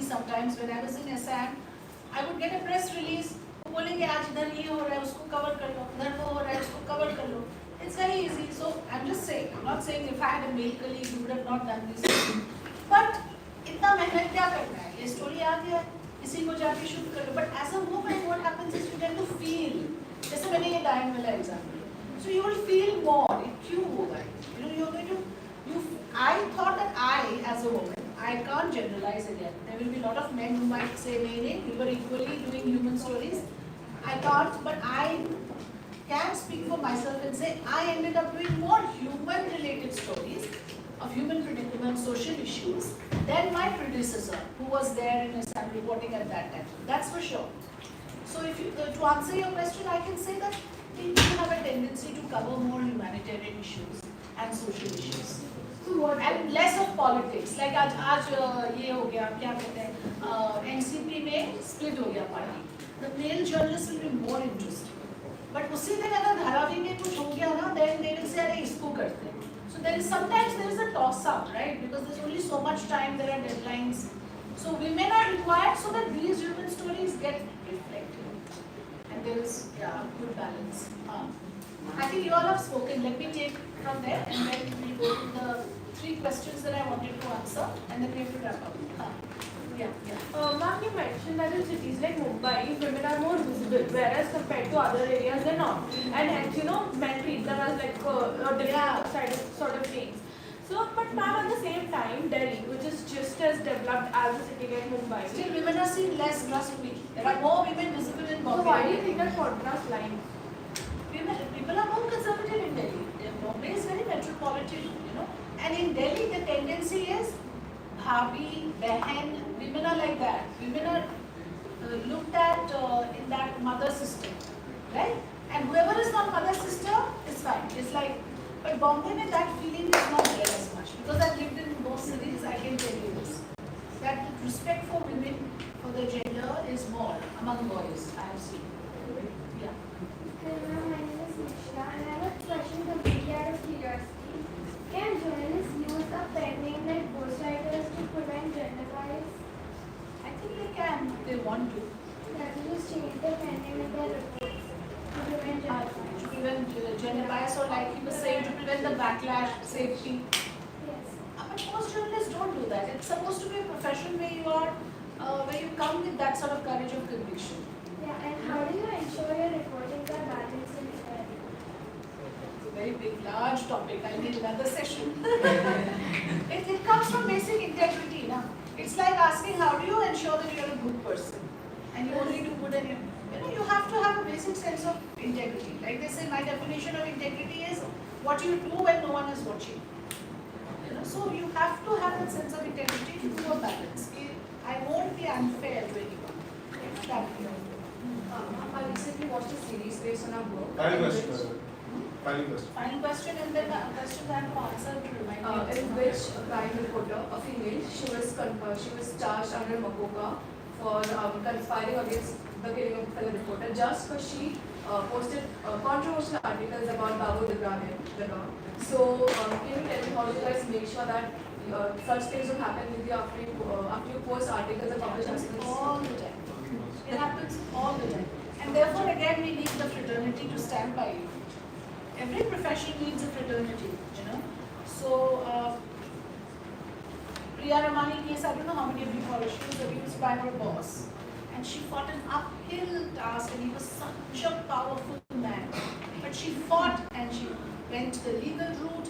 sometimes when I was in SM, I would get a press release. बोलेंगे आज इधर ये हो रहा है, उसको cover कर लो, इधर वो हो रहा है, उसको cover कर लो. It's very easy. So I'm just saying. I'm not saying if I had a male colleague, he would have not done this. But इतना मेहनत क्या करना है? ये story आ गया, इसी को जाके shoot कर लो. But as a woman, what happens is you tend to feel. जैसे मैंने ये Diane वाला example. So you will feel more. क्यों होगा? You're going to. I thought that I, as a woman, I can't generalize again. There will be a lot of men who might say, "Nee, we were equally doing human stories." I can't, but I can speak for myself and say I ended up doing more human-related stories of human predicament, social issues than my predecessor, who was there in Assam reporting at that time. That's for sure. So, if you, to answer your question, I can say that we do have a tendency to cover more humanitarian issues and social issues. And less of politics. Like आज ये हो गया, क्या कहते हैं, NCP में split हो गया party. The male journalists will be more interested. But उसी दिन अगर धारावी में कुछ हो गया ना, then they will say अरे इसको करते हैं. So there is sometimes there is a toss up, right? Because there's only so much time, there are deadlines. So women are required so that these human stories get reflected. And there is good balance. I think you all have spoken. Let me take from there and then we go to the 3 questions that I wanted to answer and then we have to wrap up. Ma'am, you mentioned that in cities like Mumbai, women are more visible, whereas compared to other areas, they're not. And hence, men treat them as like a different sort of things. So, but ma'am, at the same time, Delhi, which is just as developed as a city like Mumbai, still women are seen less, trust me. There are more women visible in Bombay. So why do you think that contrast lines? People are more conservative in Delhi. Bombay is very metropolitan, And in Delhi, the tendency is bhabi, behan, women are like that. Women are looked at in that mother system, right? And whoever is not mother sister is fine. It's like, but Bombay, that feeling is not there as much. Because I've lived in both cities, I can tell you this. That respect for women, for the gender is more among boys, I have seen. Yeah. Hello, my name is Mishra and I have a question completely out of curiosity. Can journalists use a pen name like ghostwriters to prevent gender bias? I think they can if they want to. That will just change the pen name in their reports to prevent gender bias. To prevent gender bias, or like he was saying, to prevent the backlash, safety. Yes. But most journalists don't do that. It's supposed to be a profession where you are, where you come with that sort of courage of conviction. Yeah, and how do you ensure your reporting are balanced and fair? It's a very big, large topic. I need another session. it comes from basic integrity. Na? It's like asking, how do you ensure that you're a good person? And you only do good and you have to have a basic sense of integrity. Like they say, my definition of integrity is what you do when no one is watching. So you have to have that sense of integrity to do a balance. I won't be unfair to anyone. I recently watched a series based on our book. Final question and then a question that I have to answer to remind me. In which a crime reporter, a female, she was charged under Makoka for conspiring against the killing of a fellow reporter just because she posted controversial articles about Babu Daga. So, can you tell me how do you guys make sure that such things will happen with you after you post articles and publish articles? All the time. It happens all the time. And therefore, again, we need the fraternity to stand by you. Every profession needs a fraternity, So, Priya Ramani case, I don't know how many of you follow, she was abused by her boss. And she fought an uphill task and he was such a powerful man. But she fought and she went the legal route.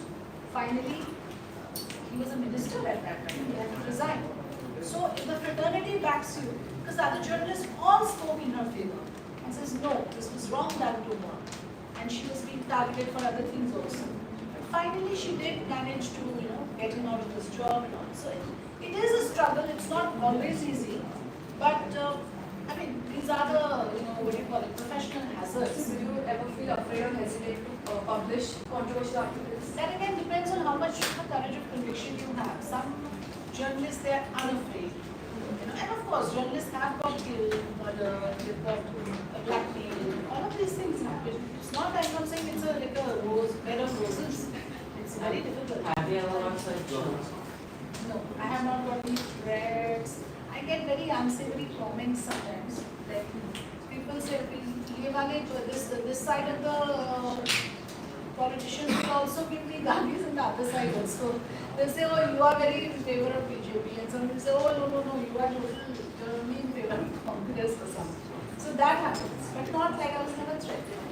Finally, he was a minister at that time, he had to resign. So if the fraternity backs you, because the other journalists all spoke in her favor and says, no, this was wrong done to her. And she was being targeted for other things also. But finally she did manage to, get him out of his job and all. So it is a struggle, it's not always easy. But these are the, professional hazards. Do you ever feel afraid or hesitate to publish controversial articles? That again depends on how much courage of conviction you have. Some journalists, they are unafraid. And of course, journalists have got killed, murdered, they've got blackmailed. All of these things happen. It's not like I'm saying it's like a bed of roses. It's very difficult. Have you ever got such? No, I have not got any threats. I get very unsavory comments sometimes. Like people say, "ये वाले this side of the politicians will also give me galis and the other side also." They say, "Oh, you are very in favor of BJP," and some will say, "Oh, no, you are totally in favor of Congress or something." So that happens, but not like I was never threatened.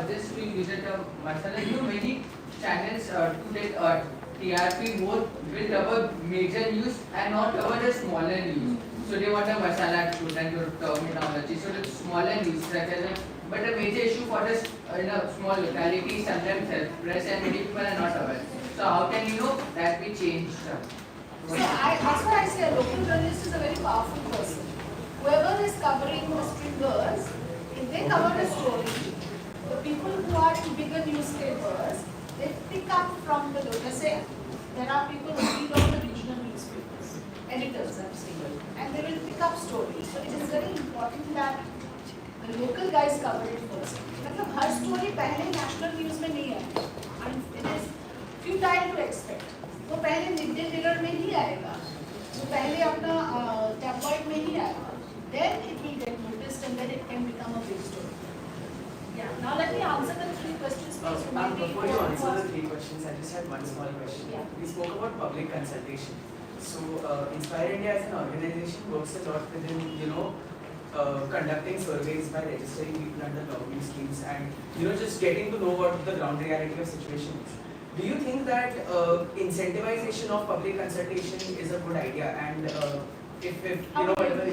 Just to use it, Marcella, many channels today TRP more will cover major news and not cover the smaller news. So they want a masala to put and to terminology. So the smaller news, such as but the major issue for this in a small locality sometimes press and many people are not aware. So how can that be changed? So that's why I say a local journalist is a very powerful person. Whoever is covering the stringers, if they cover a story, the people who are in bigger newspapers, they pick up from the local. Say there are people who read all the regional newspapers, editors I'm saying, and they will pick up stories. So it is very important that the local guys cover it first. मतलब हर story पहले national news में नहीं आएगा. And it is futile to expect. वो पहले midday mirror में ही आएगा. वो पहले अपना tabloid में ही आएगा. Then it will get noticed and then it can become a big story. Yeah. Now let me answer the 3 questions, please. Before you answer the 3 questions, I just had one small question. Yeah. We spoke about public consultation. So, Inspire India as an organization works a lot within, conducting surveys by registering people under government schemes and, just getting to know what the ground reality of situation is. Do you think that incentivization of public consultation is a good idea? And whatever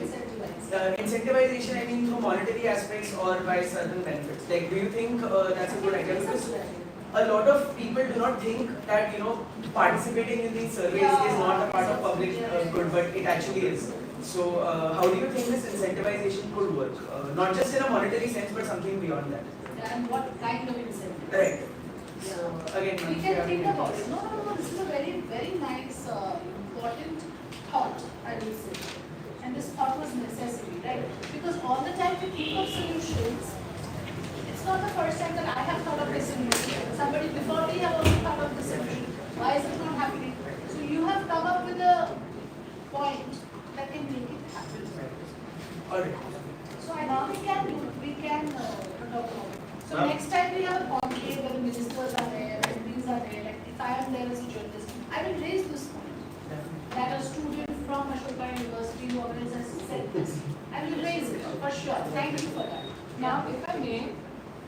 incentivization, I mean through monetary aspects or by certain benefits. Like, do you think that's a good idea? Because a lot of people do not think that participating in these surveys is not a part of public good, but it actually is. So, how do you think this incentivization could work? Not just in a monetary sense, but something beyond that. And what kind of incentive? Right. So again, we can think about it. No. This is a very, very nice, important thought, I will say. And this thought was necessary, right? Because all the time we think of solutions. It's not the first time that I have thought of this solution. Somebody before me have also thought of this solution. Why is it not happening? So you have come up with a point that can make it happen. Alright. So I think we can talk about it. So next time we have a conclave where the ministers are there, MPs are there, like if I am there as a journalist, I will raise this point. That a student from Ashoka University who has said this. I will raise it for sure. Thank you for that. Now, if I may,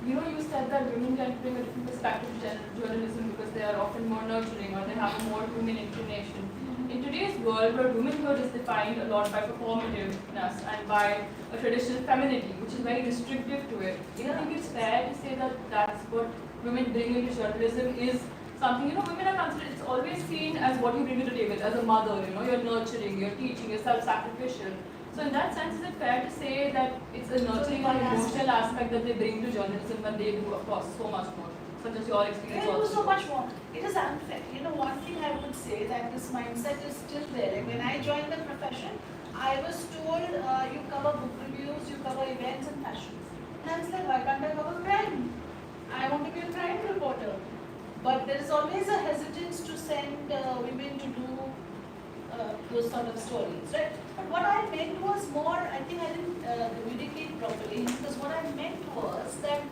you said that women can bring a different perspective to journalism because they are often more nurturing or they have a more human inclination. In today's world, where womanhood is defined a lot by performativeness and by a traditional femininity, which is very restrictive to it, do you think it's fair to say that that's what women bring into journalism is something, women are considered, it's always seen as what you bring to the table, as a mother, you're nurturing, you're teaching, you're self-sacrificial. So in that sense, is it fair to say that it's a nurturing and emotional aspect that they bring to journalism when they do, of course, so much more, such as your experience They do also? so much more. It is unfair. One thing I would say that this mindset is still there. Like when I joined the profession, I was told you cover book reviews, you cover events and fashions. And I was like, why can't I cover crime? I want to be a crime reporter. But there is always a hesitance to send women to do those sort of stories, right? But what I meant was more, I think I didn't communicate properly, because what I meant was that,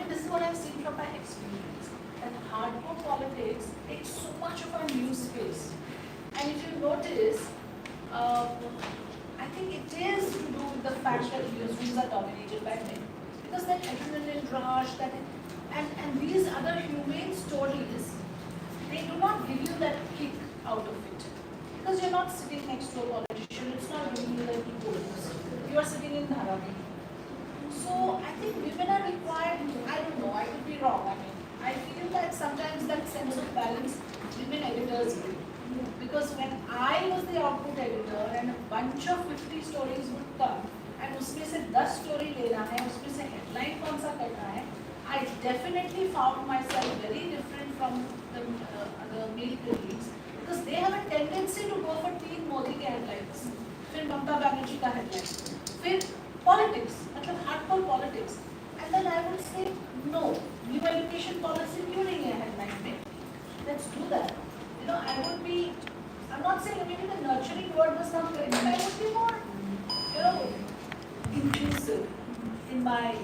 this is what I've seen from my experience, that hardcore politics takes so much of our news space. And if you notice, I think it is to do with the fact that newsrooms are dominated by men. Because that adrenaline rush, and these other humane stories, they do not give you that kick out of it. Because you're not sitting next to a politician, it's not giving you that equals. You are sitting in Dharavi. So I think women are required, I don't know, I could be wrong. I feel that sometimes that sense of balance, women editors bring. Because when I was the output editor and a bunch of 50 stories would come, and उसमें से 10 story लेना है, उसमें से headline कौन सा करना है, I definitely found myself very different from the other male colleagues, because they have a tendency to go for teen Modi के headlines, फिर ममता बनर्जी का headline, फिर politics, मतलब hardcore politics, and then I would say no, new education policy क्यों नहीं है headline में? Let's do that. I would be, I'm not saying maybe the nurturing word was not correct, but I would be more, inclusive in my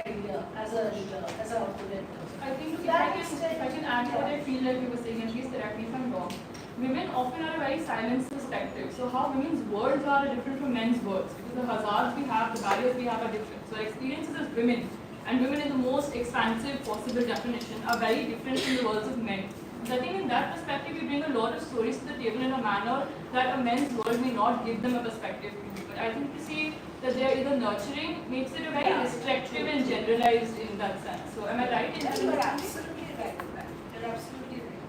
idea as a leader, as an opponent. I think To if that I extent, can add to what I feel like you were saying, and please correct me if I'm wrong. Women often are a very silenced perspective. So how women's words are different from men's words, because the hazards we have, the barriers we have are different. So our experiences as women, and women in the most expansive possible definition, are very different from the worlds of men. So I think in that perspective, we bring a lot of stories to the table in a manner that a men's world may not give them a perspective to. But I think to see that they are either nurturing makes it a very restrictive and generalized in that sense. So am I right in Yes, that? you are absolutely right in that. You're absolutely right.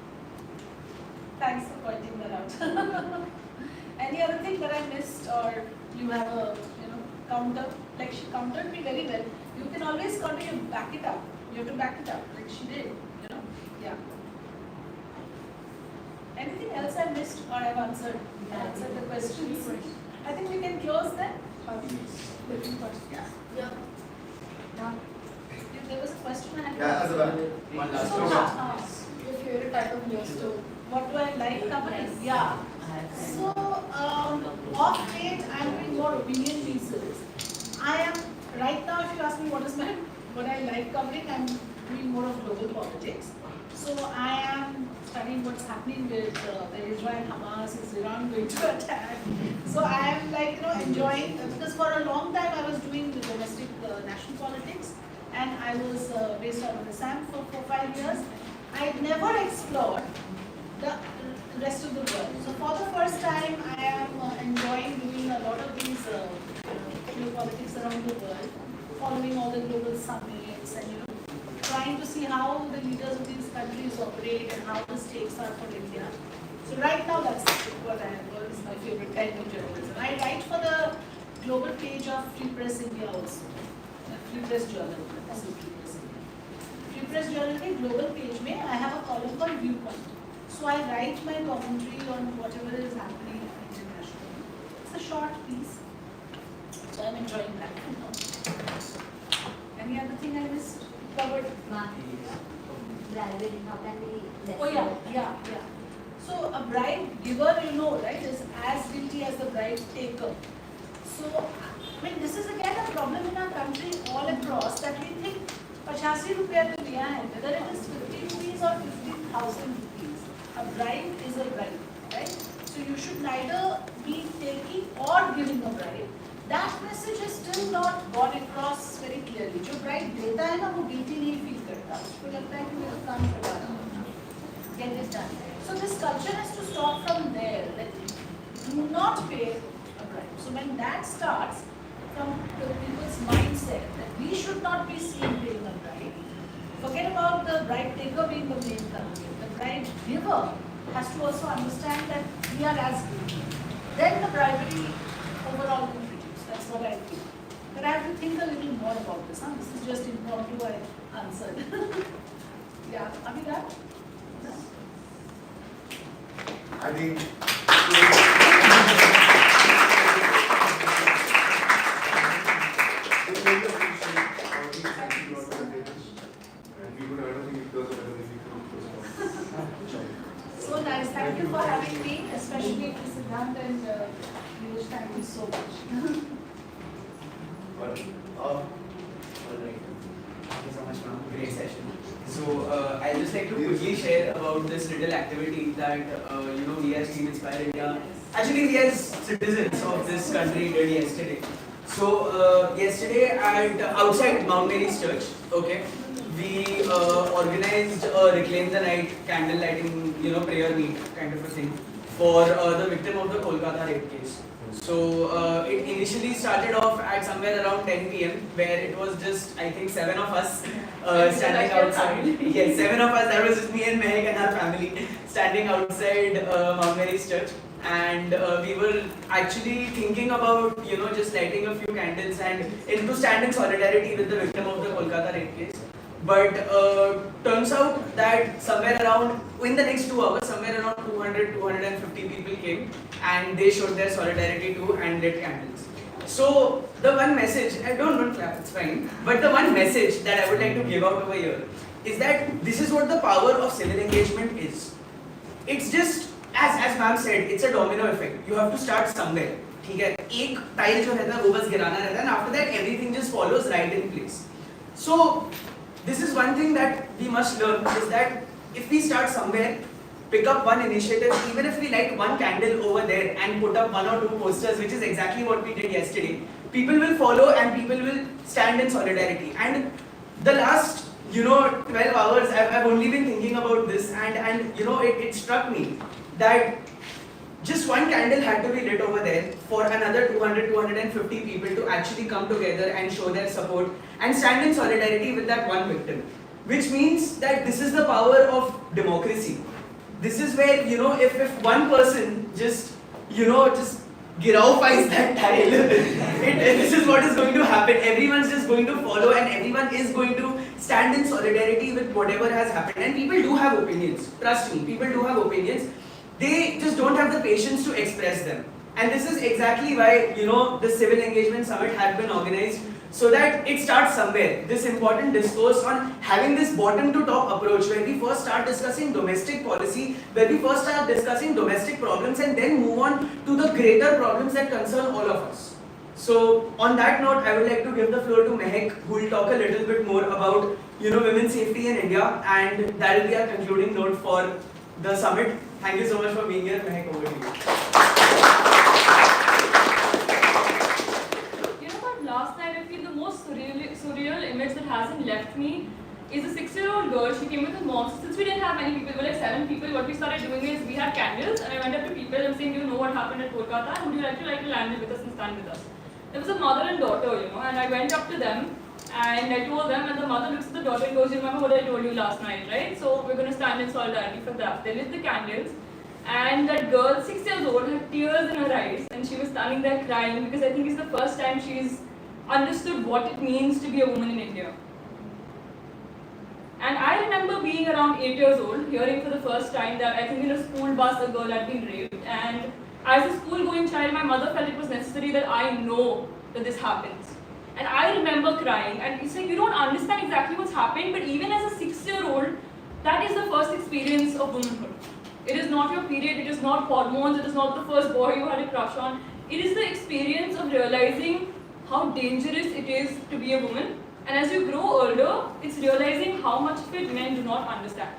Thanks for pointing that out. Any other thing that I missed, or you have a counter? Like she countered me very well. You can always counter. You back it up. You have to back it up, like she did. Yeah. Anything else I missed, or I've answered the questions? I think we can close then. Yeah. Yeah. There was a question I had. Yeah, Azabah. One last So, question. Your favorite type of news too. what do I like covering? Yeah. So, off late, I'm doing more opinion pieces. I am, right now, if you ask me what I like covering, I'm doing more of global politics. So, I am studying what's happening with the Israel-Hamas, is Iran going to attack? So, I am enjoying, because for a long time I was doing the domestic national politics, and I was based out of Assam for 5 years. I never explored the rest of the world. So for the first time, I am enjoying doing a lot of these geopolitics around the world, following all the global summits and trying to see how the leaders of these countries operate and how the stakes are for India. So right now, that's what is my favorite kind of journalism. I write for the global page of Free Press India also, Free Press Journal. That's the Free Press India. Free Press Journal के global page में I have a column called Viewpoint. So I write my commentary on whatever is happening internationally. It's a short piece, so I'm enjoying that. Any other thing I missed? Covered. Bribery, how can we Oh yeah. So a bribe giver, right, is as guilty as the bribe taker. So this is again a problem in our country all across, that we think 85 रुपया तो दिया है, whether it is 50 rupees or 50,000 rupees, a bribe is a bribe, right? So you should neither be taking or giving a bribe. That message is still not gone across very clearly. जो bribe देता है ना, वो guilty नहीं feel करता, उसको लगता है कि मेरा काम करवा रहा हूँ, get it done. So this culture has to stop from there. That do not pay a bribe. So when that starts from the people's mindset that we should not be seen paying a bribe, forget about the bribe taker being the main culprit. The bribe giver has to also understand that we are as guilty. Then the bribery overall will reduce. That's what I feel. But I have to think a little more about this. This is just impromptu, I answered. Yeah, are we done? I think So nice. Thank you for having me, especially to Siddhant and Piyush. Thank you so much. Thank you so much, ma'am. Great session. So I'd just like to quickly share about this little activity that we as Team Inspire India, actually we as citizens of this country did yesterday. So yesterday at outside Mount Mary's Church, okay, we organized a Reclaim the Night candle lighting, prayer meet kind of a thing for the victim of the Kolkata rape case. So it initially started off at somewhere around 10 p.m. where it was just, I think, 7 of us standing outside. Yes, 7 of us, that was just me and Mehak and our family standing outside Mount Mary's Church. And we were actually thinking about, just lighting a few candles and to stand in solidarity with the victim of the Kolkata rape case. But turns out that somewhere around, in the next 2 hours, somewhere around 200-250 people came and they showed their solidarity too and lit candles. So the one message, I don't clap, it's fine, but the one message that I would like to give out over here is that this is what the power of civil engagement is. It's just as ma'am said, it's a domino effect. You have to start somewhere. ठीक है, एक tile जो रहता है वो बस गिराना रहता है, and after that everything just follows right in place. So this is one thing that we must learn, is that if we start somewhere, pick up one initiative, even if we light one candle over there and put up 1 or 2 posters, which is exactly what we did yesterday, people will follow and people will stand in solidarity. And the last 12 hours I've only been thinking about this, and it struck me that just one candle had to be lit over there for another 250 people to actually come together and show their support and stand in solidarity with that one victim. Which means that this is the power of democracy. This is where, if one person just giraufies that tile, this is what is going to happen. Everyone's just going to follow and everyone is going to stand in solidarity with whatever has happened. And people do have opinions. Trust me, people do have opinions. They just don't have the patience to express them. And this is exactly why, the Civil Engagement Summit had been organized, so that it starts somewhere. This important discourse on having this bottom to top approach, where we first start discussing domestic policy, where we first start discussing domestic problems and then move on to the greater problems that concern all of us. So on that note, I would like to give the floor to Mehak, who will talk a little bit more about, women's safety in India, and that will be our concluding note for the summit. Thank you so much for being here. Mehak, over to you. Last night I feel the most surreal image that hasn't left me is a 6-year-old girl. She came with her mom. Since we didn't have many people, we were like 7 people, what we started doing is we had candles, and I went up to people and saying, do you know what happened at Kolkata? Would you like to land with us and stand with us? There was a mother and daughter, and I went up to them and I told them, and the mother looks at the daughter and goes, you remember what I told you last night, right? So we're going to stand in solidarity for that. They lit the candles, and that girl, 6 years old, had tears in her eyes, and she was standing there crying because I think it's the first time she's understood what it means to be a woman in India. And I remember being around 8 years old, hearing for the first time that I think in a school bus a girl had been raped, and as a school-going child, my mother felt it was necessary that I know that this happens. And I remember crying, and it's like you don't understand exactly what's happening, but even as a 6-year-old, that is the first experience of womanhood. It is not your period, it is not hormones, it is not the first boy you had a crush on. It is the experience of realizing how dangerous it is to be a woman. And as you grow older, it's realizing how much of it men do not understand.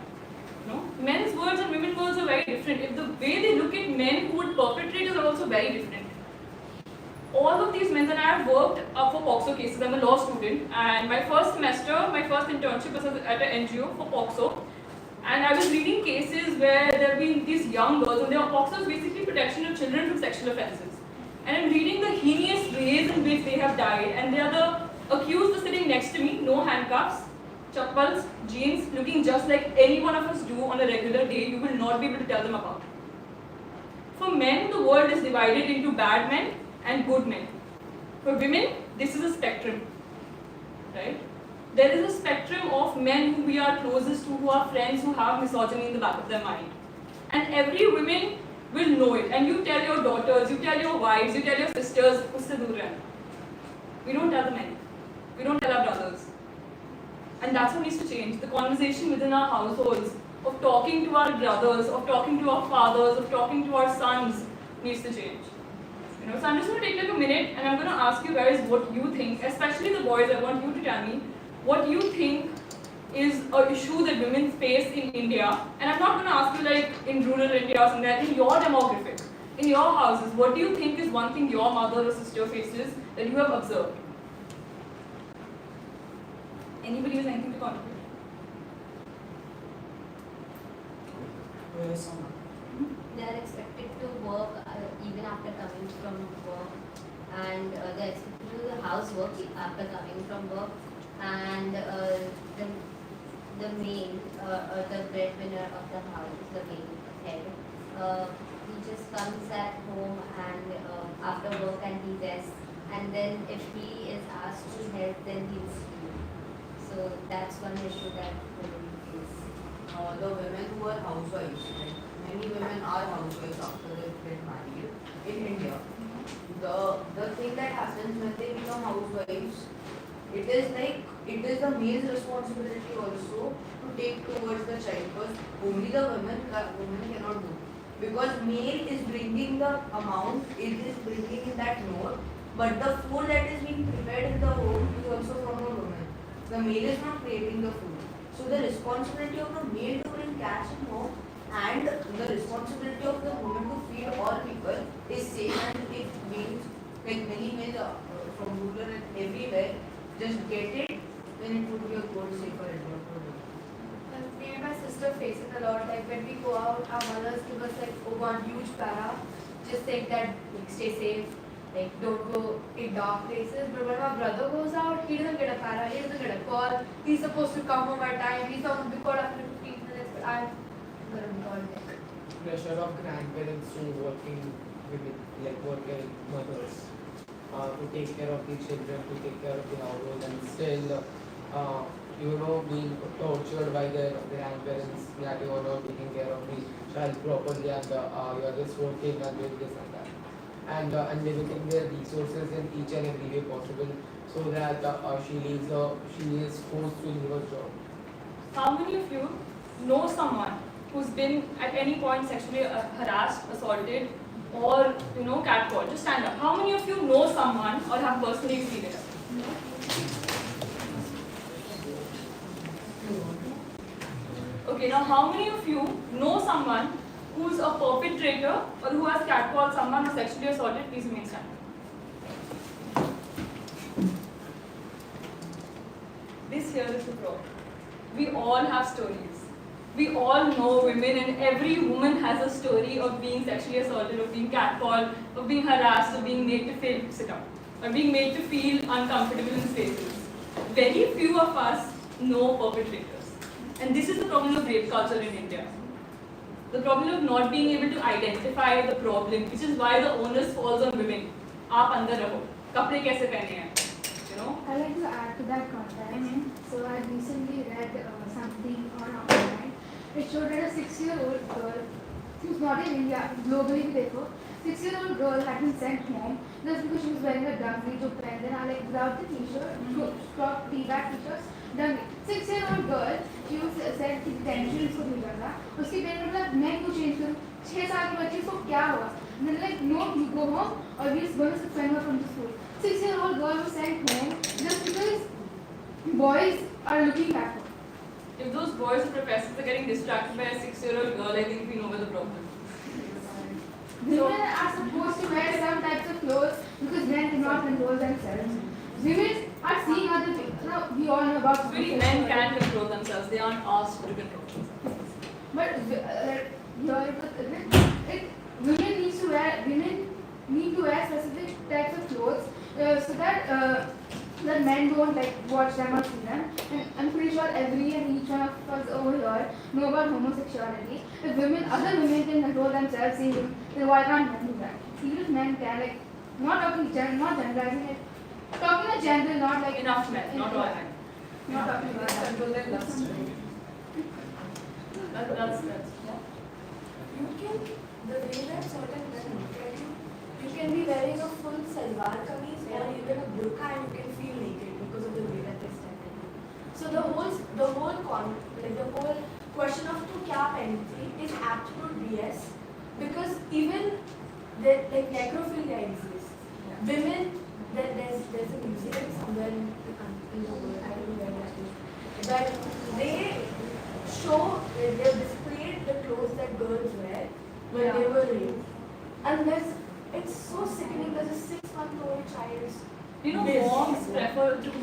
Men's worlds and women's worlds are very different. If the way they look at men who would perpetrate is also very different. All of these men, and I have worked for POXO cases. I'm a law student, and my first semester, my first internship was at an NGO for POXO. And I was reading cases where there have been these young girls, and POXO is basically protection of children from sexual offences. And I'm reading the heinous ways in which they have died, and they are the accused are sitting next to me, no handcuffs, chappals, jeans, looking just like any one of us do on a regular day. You will not be able to tell them apart. For men, the world is divided into bad men and good men. For women, this is a spectrum, right? There is a spectrum of men who we are closest to, who are friends, who have misogyny in the back of their mind. And every woman will know it. And you tell your daughters, you tell your wives, you tell your sisters, usse dur rehna. We don't tell the men. We don't tell our brothers. And that's what needs to change. The conversation within our households of talking to our brothers, of talking to our fathers, of talking to our sons needs to change. So I'm just going to take like a minute and I'm going to ask you guys what you think, especially the boys. I want you to tell me what you think is an issue that women face in India. And I'm not going to ask you like in rural India or something, in your demographic, in your houses, what do you think is one thing your mother or sister faces that you have observed? Anybody has anything to contribute? They are expected to work even after coming from work, and they are expected to do the housework after coming from work, and the main, the breadwinner of the house, the main head, he just comes at home and after work and he rests, and then if he is asked to help, then he'll sleep. So that's one issue that women face. The women who are housewives, right? Many women are housewives after they get married in India. The thing that happens when they become housewives, it is the male's responsibility also to take towards the child, because only the women cannot do. because male is bringing the amount, it is bringing in that note, but the food that is being prepared in the home is also from a woman. The male is not creating the food. So the responsibility of the male to bring cash in home and the responsibility of the woman to feed all people is same. And if males, like many males from rural and everywhere, just get it, then it would be a good safer environment. Me and my sister face it a lot. Like when we go out, our mothers give us like one huge para, just saying that like, stay safe, like don't go in dark places. But when my brother goes out, he doesn't get a para, he doesn't get a call. He's supposed to come home at time. He's supposed to be called after 15 minutes. But I'm gonna be called like. Pressure of grandparents to working women, like working mothers, to take care of the children, to take care of the household, and still, being tortured by their grandparents that you are not taking care of the child properly, and you are just working and doing this and that, and limiting their resources in each and every way possible, so that she is forced to leave her job. How many of you know someone who's been at any point sexually harassed, assaulted, or catcalled? Just stand up. How many of you know someone or have personally experienced it? Okay, now how many of you know someone who's a perpetrator or who has catcalled someone or sexually assaulted? Please remain standing. This here is the problem. We all have stories. We all know women, and every woman has a story of being sexually assaulted, of being catcalled, of being harassed, of being made to feel sit up, or being made to feel uncomfortable in spaces. Very few of us know perpetrators. And this is the problem of rape culture in India. The problem of not being able to identify the problem, which is why the onus falls on women. Aap andar raho. Kapde kaise pehne hain? I like to add to that context. So I recently read something on online. It showed that a 6-year-old girl, who's not in India, globally देखो, 6-year-old girl had been sent home just because she was wearing a dungaree जो पहनते हैं like without the t-shirt, crop t-back t-shirts, dungaree. 6-year-old girl, she was sent to detention इसको भेजा था. उसके parents ने बोला मैं क्यों चेंज करूँ? 6 साल की बच्ची को क्या हुआ? And then like no, you go home or we're going to suspend her from the school. 6-year-old girl was sent home just because boys are looking at her. If those boys or professors are getting distracted by a 6-year-old girl, I think we know where the problem is. Women are supposed to wear some types of clothes because men cannot control themselves. Women are seeing other people. Now, we all know about Really, men can control themselves. They aren't asked to control themselves. But women need to wear specific types of clothes so that that men don't like watch them or see them. And I'm pretty sure every and each one of us over here know about homosexuality. If other women can control themselves, then why can't men do that? Even if men can, like, not generalizing it, talking in general, not like Enough men, not all men. Not talking about that. Control their lust. That's You can, the way that certain men look at you, you can be wearing a full salwar kameez or even a burqa and you can feel naked because of the way that they step at you. So the whole question of tu kya pehni thi is absolute BS because even like necrophilia exists. Women, there's a museum somewhere in the world, I don't know where that is, but they've displayed the clothes that girls wear when they were raped. And it's so sickening. There's a 6-month-old child.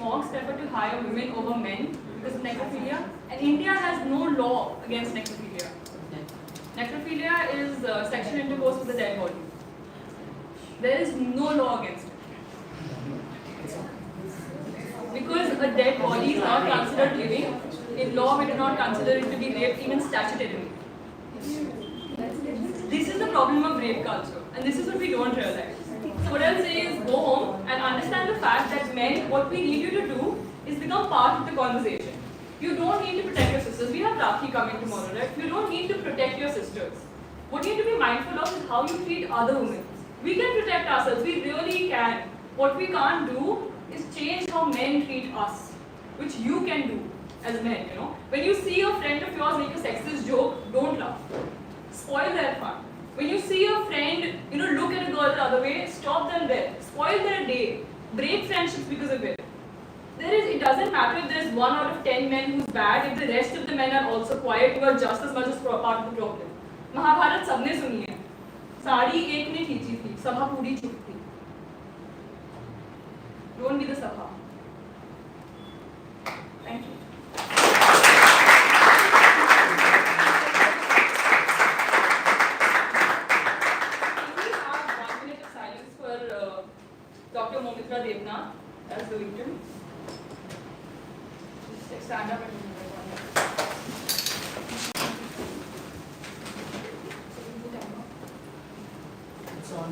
Monks prefer to hire women over men because of necrophilia. And India has no law against necrophilia. Necrophilia is sexual intercourse with a dead body. There is no law against it. Because a dead body is not considered living, in law we do not consider it to be rape even statutorily. This is the problem of rape culture, and this is what we don't realize. So what I'll say is go home and understand the fact that men, what we need you to do is become part of the conversation. You don't need to protect your sisters. We have Rakhi coming tomorrow, right? You don't need to protect your sisters. What you need to be mindful of is how you treat other women. We can protect ourselves, we really can. What we can't do is change how men treat us, which you can do as men, When you see a friend of yours make a sexist joke, don't laugh. Spoil their fun. When you see your friend, look at a girl the other way, stop them there. Spoil their day. Break friendships because of it. It doesn't matter if there's 1 out of 10 men who's bad, if the rest of the men are also quiet, you are just as much as part of the problem. Mahabharat सबने सुनी है. साड़ी एक ने खींची थी, सभा पूरी चुप थी. Don't be the sabha. Thank you. Dr. Momitra Devnath as the victim. Just stand up and It's on.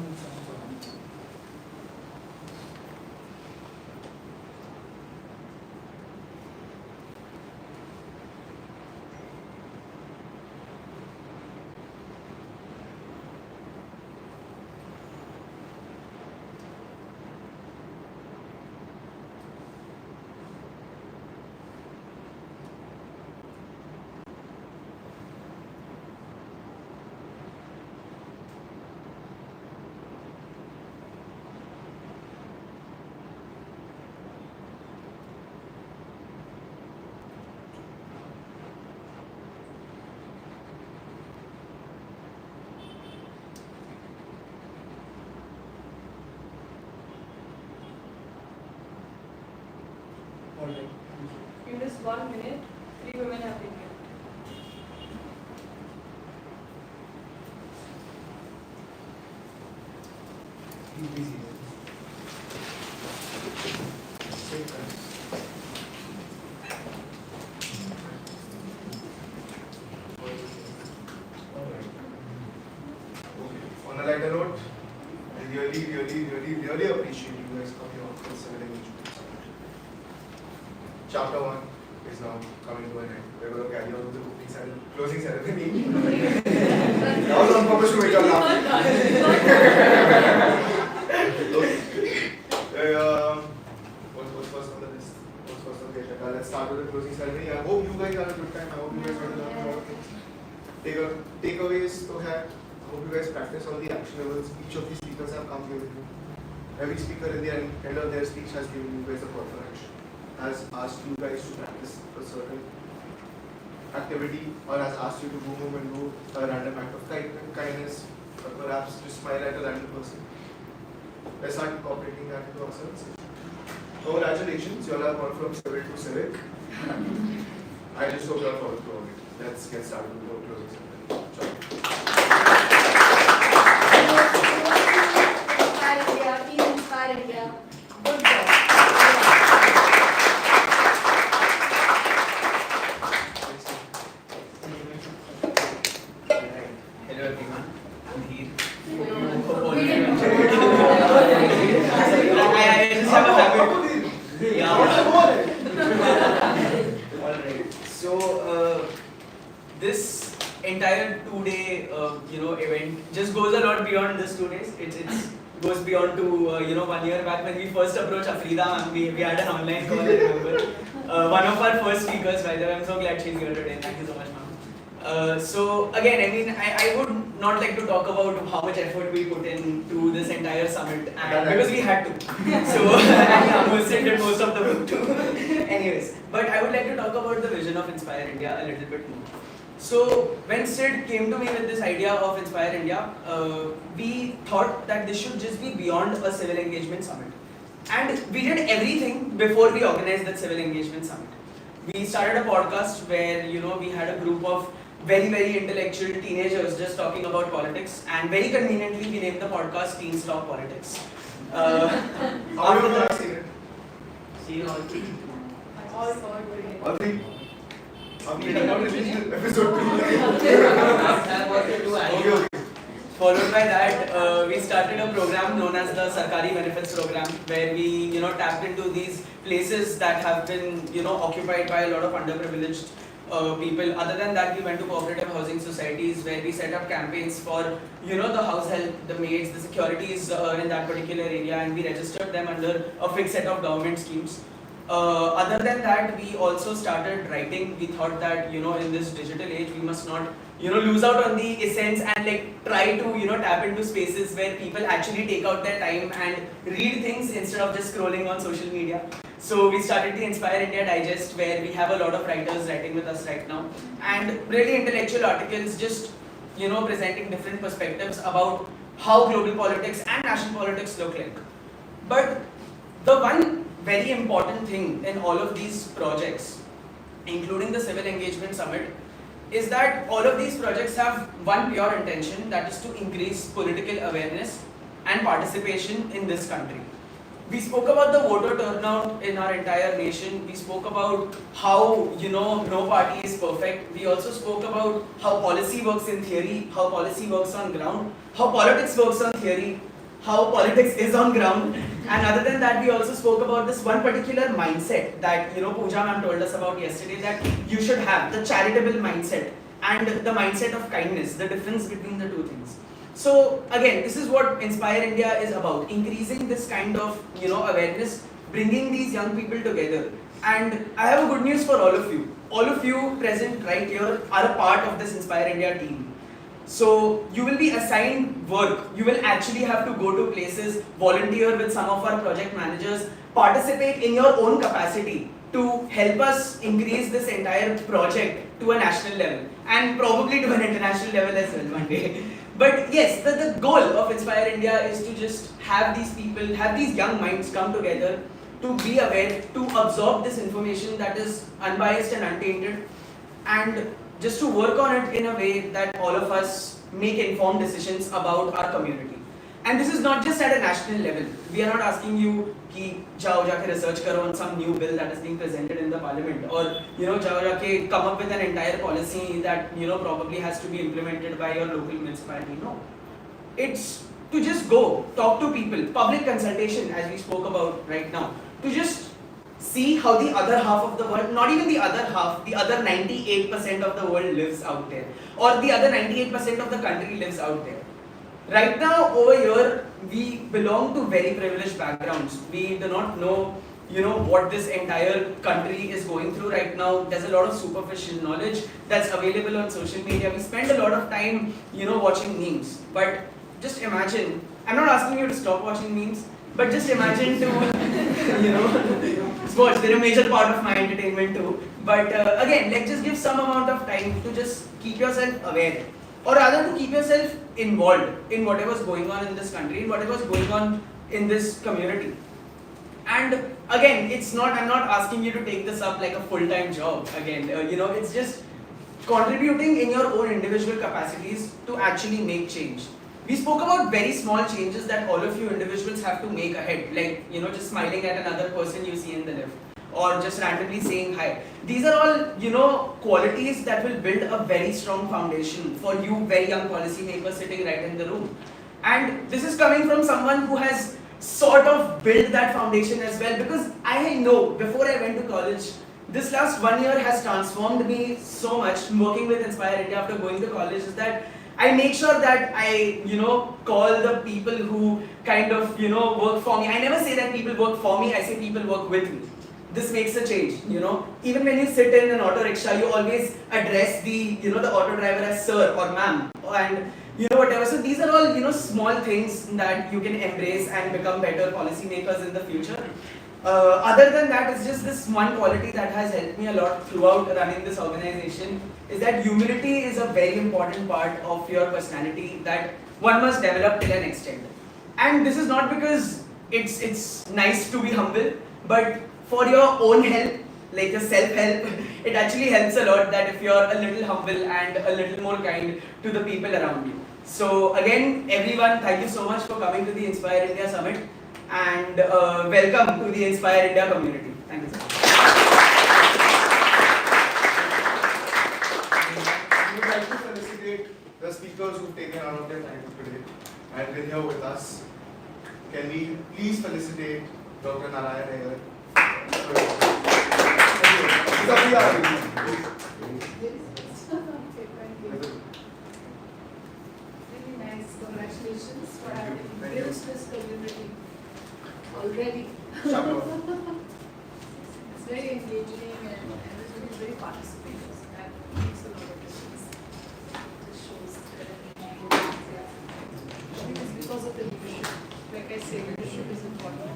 Alright. in this 1 minute, 3 women have been killed. He's busy. On a lighter note, I really appreciate you guys coming out for civil engagement. Chapter 1 is now coming to an end. We're going to carry on with the closing ceremony. That was on purpose to make you laugh. What's first on the list? What's first on the agenda? Let's start with the closing ceremony. I hope you guys had a good time. I hope you guys got to learn a lot of things. Takeaways to have. I hope you guys practice all the actionables. Each of these speakers have come here with you. Every speaker in the end of their speech has given you guys a call for action. Has asked you guys to practice a certain activity, or has asked you to go home and do a random act of kindness, or perhaps just smile at a random person. Let's start incorporating that into ourselves. Congratulations, you all have gone from civil to civic. I just hope you all follow through on it. Let's get started with the closing ceremony. Ciao. Inspire India, please inspire India. Good job. Hello everyone, I'm Dheer. I just have a habit. Yeah. Alright. So this entire 2-day event just goes a lot beyond this 2 days. It goes beyond to 1 year back when we first approached Afrida ma'am. We had an online call, I remember. One of our first speakers, by the way. I'm so glad she's here today. Thank you so much, ma'am. So again, I mean, I would not like to talk about how much effort we put into this entire summit, and because we had to. So and Mulsit did most of the work too. Anyways, but I would like to talk about the vision of Inspire India a little bit more. So when Sid came to me with this idea of Inspire India, we thought that this should just be beyond a civil engagement summit. And we did everything before we organized that civil engagement summit. We started a podcast where we had a group of very, very intellectual teenagers just talking about politics, and very conveniently we named the podcast Teens Talk Politics. After that, see you all. All three. We have not released episode 2. Okay. Followed by that, we started a program known as the Sarkari Benefits Program, where we tapped into these places that have been occupied by a lot of underprivileged people. Other than that, we went to cooperative housing societies where we set up campaigns for the house help, the maids, the securities in that particular area, and we registered them under a fixed set of government schemes. Other than that, we also started writing. We thought that in this digital age, we must not lose out on the essence and like try to tap into spaces where people actually take out their time and read things instead of just scrolling on social media. So we started the Inspire India Digest, where we have a lot of writers writing with us right now, and really intellectual articles, just presenting different perspectives about how global politics and national politics look like. But the one very important thing in all of these projects, including the Civil Engagement Summit, is that all of these projects have one pure intention, that is to increase political awareness and participation in this country. We spoke about the voter turnout in our entire nation. We spoke about how, no party is perfect. We also spoke about how policy works in theory, how policy works on ground, how politics works on theory, how politics is on ground. And other than that, we also spoke about this one particular mindset that, Pooja ma'am told us about yesterday, that you should have, the charitable mindset and the mindset of kindness, the difference between the two things. So again, this is what Inspire India is about, increasing this kind of awareness, bringing these young people together. And I have a good news for all of you. All of you present right here are a part of this Inspire India team. So you will be assigned work. You will actually have to go to places, volunteer with some of our project managers, participate in your own capacity to help us increase this entire project to a national level and probably to an international level as well one day. But yes, the goal of Inspire India is to just have these people, have these young minds come together to be aware, to absorb this information that is unbiased and untainted, and just to work on it in a way that all of us make informed decisions about our community. And this is not just at a national level. We are not asking you ki jao jaake research karo on some new bill that is being presented in the parliament, or jao jaake come up with an entire policy that probably has to be implemented by your local municipality. No, it's to just go talk to people, public consultation as we spoke about right now, to just see how the other half of the world, not even the other half, the other 98% of the world lives out there, or the other 98% of the country lives out there. Right now, over here, we belong to very privileged backgrounds. We do not know, what this entire country is going through right now. There's a lot of superficial knowledge that's available on social media. We spend a lot of time, watching memes. But just imagine, I'm not asking you to stop watching memes, but just imagine to, sports, they're a major part of my entertainment too. But again, just give some amount of time to just keep yourself aware, or rather to keep yourself involved in whatever's going on in this country, in whatever's going on in this community. And again, I'm not asking you to take this up like a full-time job again, it's just contributing in your own individual capacities to actually make change. We spoke about very small changes that all of you individuals have to make ahead, like, just smiling at another person you see in the lift, or just randomly saying hi. These are all, qualities that will build a very strong foundation for you very young policymakers sitting right in the room. And this is coming from someone who has sort of built that foundation as well, because I know before I went to college, this last 1 year has transformed me so much. Working with Inspire India after going to college is that I make sure that I, call the people who kind of, work for me. I never say that people work for me, I say people work with me. This makes a change, Even when you sit in an auto rickshaw, you always address the auto driver as sir or ma'am, and whatever. So these are all, small things that you can embrace and become better policymakers in the future. Other than that, it's just this one quality that has helped me a lot throughout running this organization, is that humility is a very important part of your personality that one must develop till an extent. And this is not because it's nice to be humble, but for your own help, like your self-help, it actually helps a lot that if you're a little humble and a little more kind to the people around you. So again, everyone, thank you so much for coming to the Inspire India Summit, and welcome to the Inspire India community. Thank you so much. We would like to felicitate the speakers who've taken out of their time today and been here with us. Can we please felicitate Dr. Narayan Iyer? Really nice. Congratulations for having built this community already. It's very engaging and everybody is very participative. That makes a lot of difference. always say leadership is important.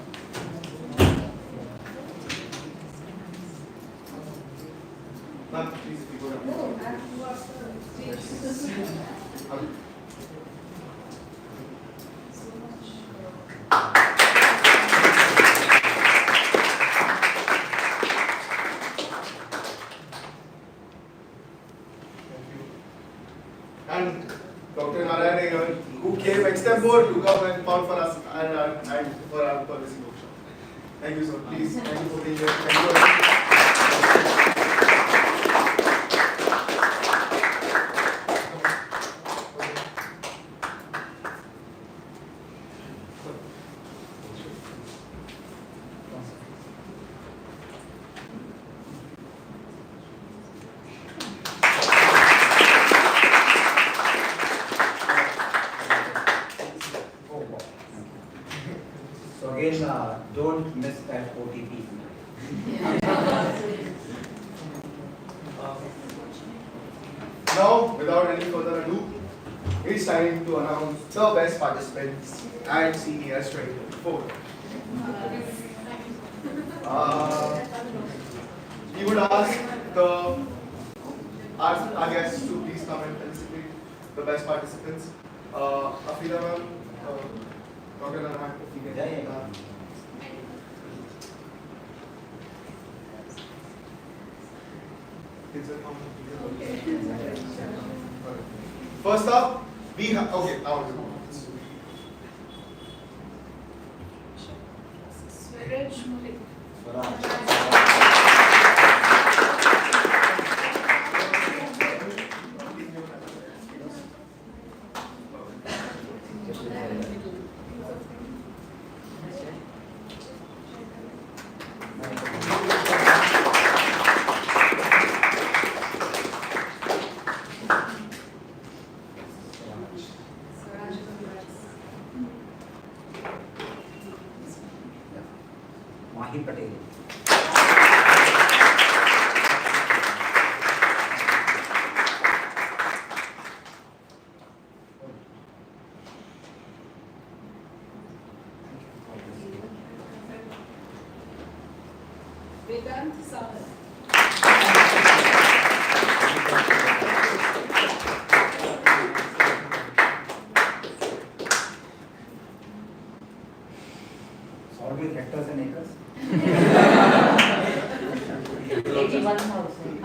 Ma'am, please, if you go down. No, I have to ask the stage. So much. Thank you. And Dr. Narayan here, who came extempore to come and talk for us and for our policy workshop. Thank you, sir. Please, thank you for being here. Thank you. So again, don't miss that OTP. Now, without any further ado, it's time to announce the best participants at Cyyus 2024. We would ask our guests to please come and felicitate the best participants. Afida ma'am, Dr. Narayan, if you can. First up, we have, okay, I want to go. Swaraj Malik. Mahi Patel. Vedant Sagar. Solve with hectares and acres. 81,000.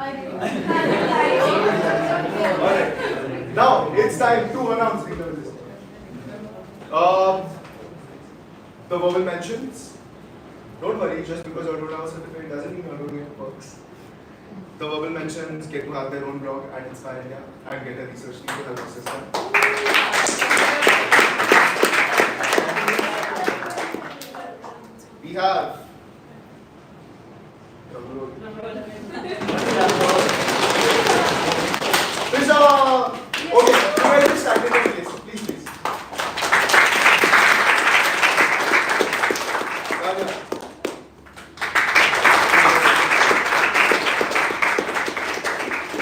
Alright. Now it's time to announce the winners. The verbal mentions. Don't worry, just because you don't have a certificate doesn't mean you're doing it works. The verbal mentions get to have their own blog at Inspire India and get a research team to help assist them. We have Trisha! Okay, you guys just stand in your place, please, please. Raja.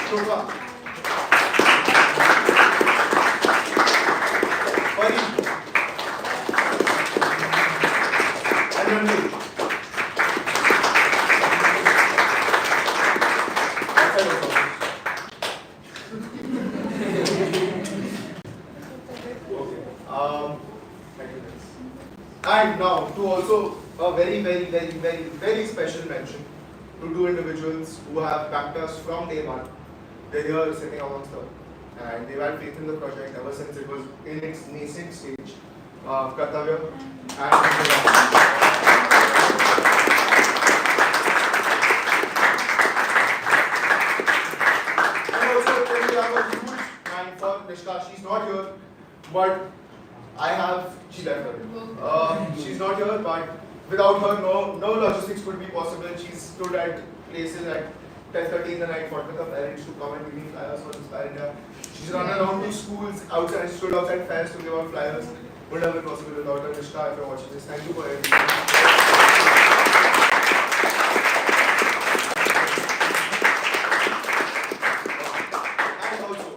Shobha. Pari. And Ranveer. Outside of office. Okay. Thank you guys. And now to also a very special mention to two individuals who have backed us from day one. They're here sitting amongst us, and they've had faith in the project ever since it was in its nascent stage. Kartavya and also then we have a huge thank for Nishka. She's not here, but she left her. She's not here, but without her, no logistics would be possible. She stood at places at 10:30 in the night, fought with her parents to come and give me flyers for Inspire India. She's run around to schools outside, stood outside fairs to give out flyers. Would have been possible without her. Nishka, if you're watching this, thank you for everything. And also,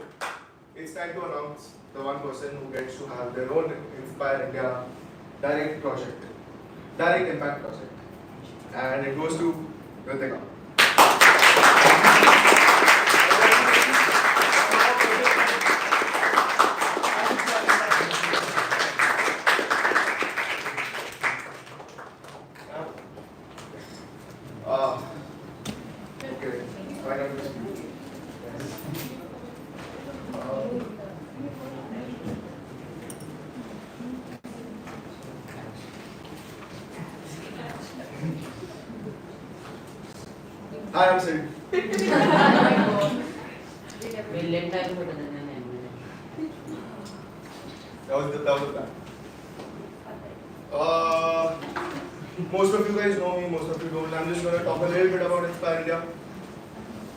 it's time to announce the one person who gets to have their own Inspire India direct project, direct impact project, and it goes to Ritika. Okay, why not just you? Hi, I'm Sid. We'll let time for the That was the plan. Most of you guys know me, most of you don't. I'm just going to talk a little bit about Inspire India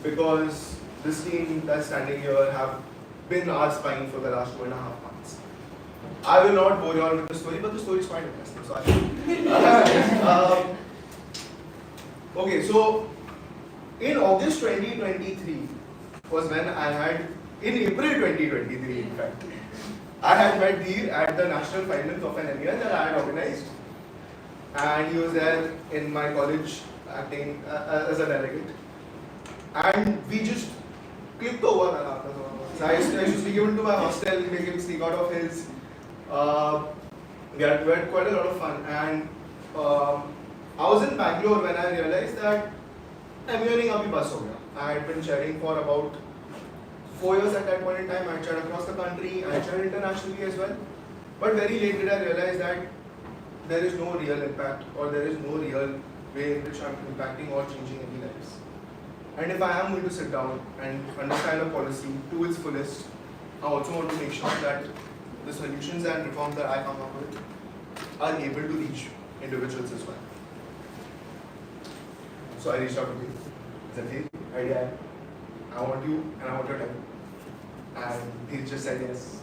because this team that's standing here have been our spine for the last 2.5 months. I will not bore you all with the story, but the story is quite interesting. So okay, so in August 2023 was when in April 2023 in fact, I had met Dheer at the national finals of an MEL that I had organized. And he was there in my college acting as a delegate. And we just clicked over. So I used to sneak him into my hostel, make him sneak out of his. We had quite a lot of fun. And I was in Bangalore when I realized that I'm earning abhi bus ho gaya. I had been chairing for about 4 years at that point in time. I had chaired across the country, I had chaired internationally as well. But very late did I realize that there is no real impact or there is no real way in which I'm impacting or changing any lives. And if I am going to sit down and understand a policy to its fullest, I also want to make sure that the solutions and reforms that I come up with are able to reach individuals as well. So I reached out to you. Zatir, idea, I want you and I want your time. And he just said yes.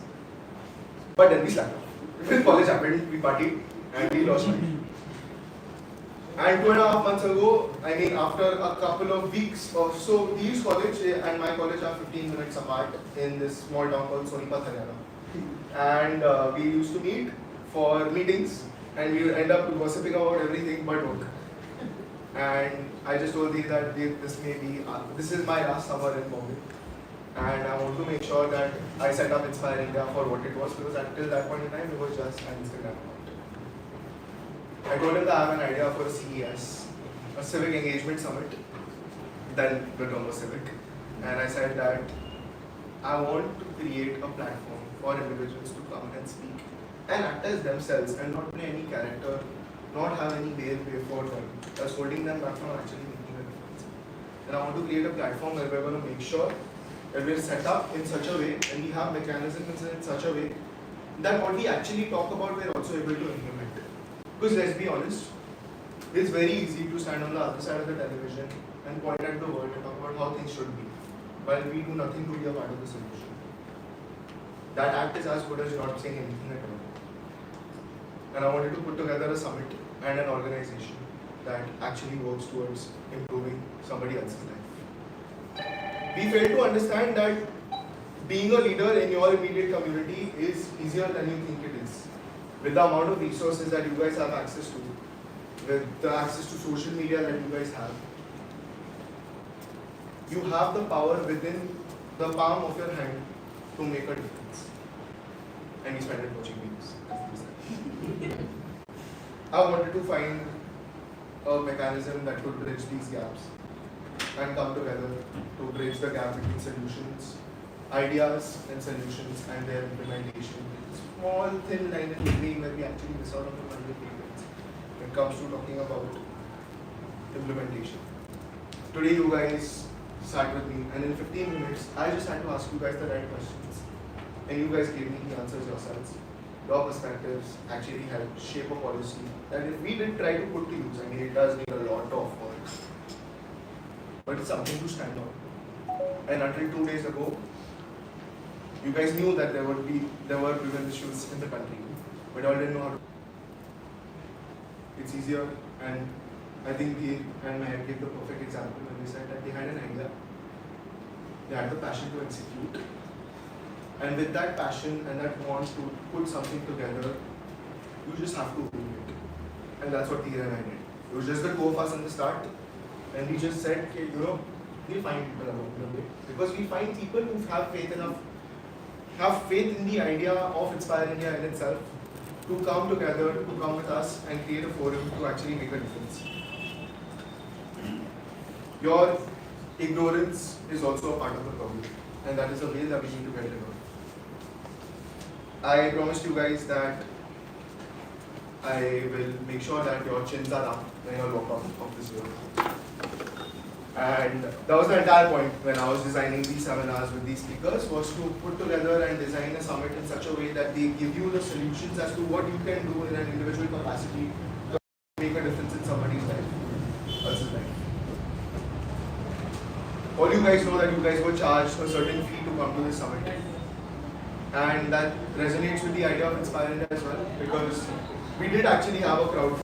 But then we slacked off. When college happened, we partied and we lost money. And 2.5 months ago, I mean after a couple of weeks or so, Dheer's college and my college are 15 minutes apart in this small town called Sonipat, Haryana. And we used to meet for meetings and we would end up gossiping about everything but work. And I just told Dheer that this is my last summer in Bombay. And I want to make sure that I set up Inspire India for what it was because until that point in time it was just an Instagram account. I told him that I have an idea for a Cyyus, a civic engagement summit. Then the term was civic. And I said that I want to create a platform for individuals to come and speak and act as themselves and not play any character, not have any way for them that's holding them back from actually making a difference. And I want to create a platform where we're going to make sure that we're set up in such a way and we have mechanisms in such a way that what we actually talk about we're also able to implement. Because let's be honest, it's very easy to stand on the other side of the television and point at the world and talk about how things should be, while we do nothing to be a part of the solution. That act is as good as not saying anything at all. And I wanted to put together a summit and an organization that actually works towards improving somebody else's life. We fail to understand that being a leader in your immediate community is easier than you think it is. With the amount of resources that you guys have access to, with the access to social media that you guys have, you have the power within the palm of your hand to make a difference. And we spend it watching videos. I wanted to find a mechanism that could bridge these gaps and come together to bridge the gap between solutions, ideas and solutions and their implementation. Small thin line in between where we actually miss out on the fundamental payments when it comes to talking about implementation. Today you guys sat with me and in 15 minutes I just had to ask you guys the right questions and you guys gave me the answers yourselves. Your perspectives actually helped shape a policy that if we did try to put to use, I mean it does need a lot of work, but it's something to stand on. And until 2 days ago, you guys knew that there were women issues in the country, but all didn't know how to. It's easier, and I think Dheer and Meher gave the perfect example when they said that they had an idea, they had the passion to execute, and with that passion and that want to put something together, You just have to own it. And that's what Tia and I did. It was just the two of us in the start. And we just said, okay, you know, we'll find people along the way. Because we find people who have faith in the idea of Inspire India in itself, to come together, to come with us and create a forum to actually make a difference. Your ignorance is also a part of the problem, and that is a way that we need to get rid of. I promised you guys that I will make sure that your chins are up when you walk out of this room. And that was the entire point when I was designing these seminars with these speakers, was to put together and design a summit in such a way that they give you the solutions as to what you can do in an individual capacity to make a difference in somebody's life, else's life. All you guys know that you guys were charged a certain fee to come to this summit. And that resonates with the idea of Inspire India as well, because we did actually have a crowd